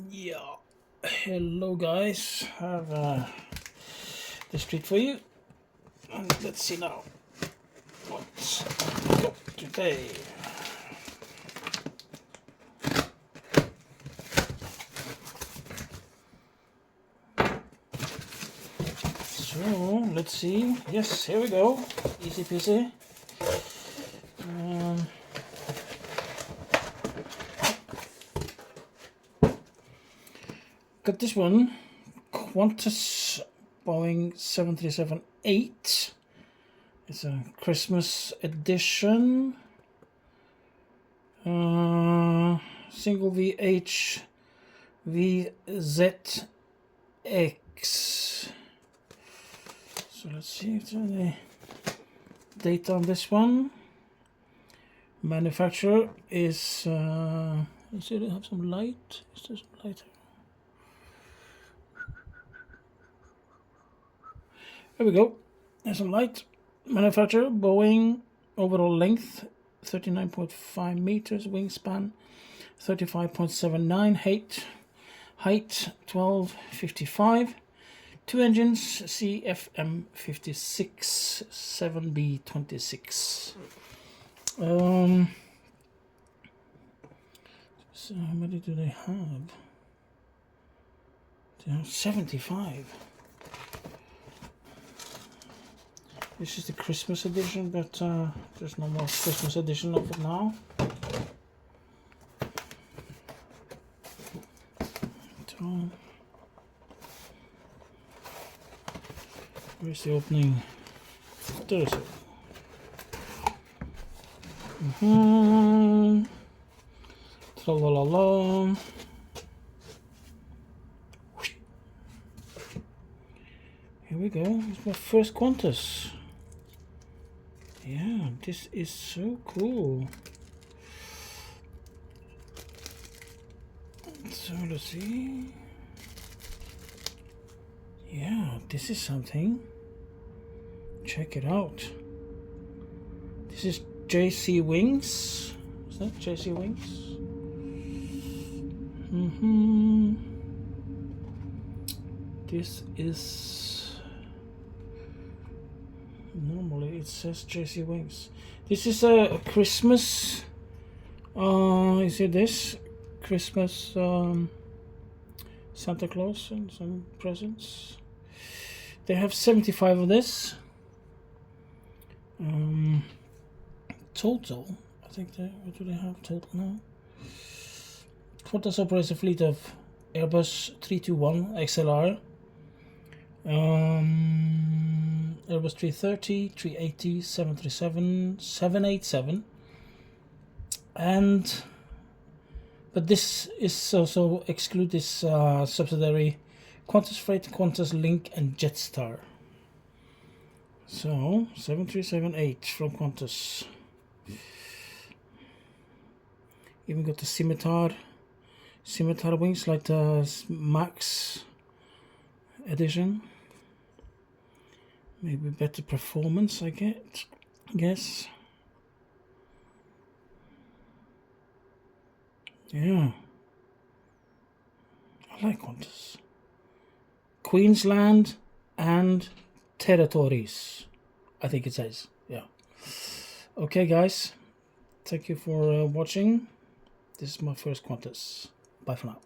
Yeah, hello guys, have this treat for you, and let's see now what's got today. So let's see. Yes, here we go. Easy peasy. Got this one, QANTAS Boeing 737-8. It's a Christmas edition. Single VH-VZX. So let's see if there's any data on this one. Manufacturer is. Let's see, do I have some light? Is there some light? There we go. There's some light. Manufacturer Boeing. Overall length 39.5 meters. Wingspan 35.79. Height 12.55. 2 engines. CFM56 7B26. So how many do they have? They have 75. This is the Christmas edition, but there's no more Christmas edition of it now. So, where's the opening? There's it. Tra-la-la-la. Here we go. It's my first QANTAS. Yeah, this is so cool. So let's see. Yeah, this is something. Check it out. This is JC Wings. Is that JC Wings? This is. Normally it says JC Wings. This is a Christmas. Is it this Christmas? Santa Claus and some presents. They have 75 of this. Total, I think what do they have total now? QANTAS operates a fleet of Airbus 321 XLR. Airbus 330, 380, 737, 787, but this is also exclude this subsidiary QANTAS Freight, QANTAS Link, and Jetstar. So 737-8 from QANTAS. Even got the scimitar wings like the Max edition. Maybe better performance, I guess. Yeah, I like QANTAS. Queensland and Territories, I think it says. Yeah. Okay, guys. Thank you for watching. This is my first QANTAS. Bye for now.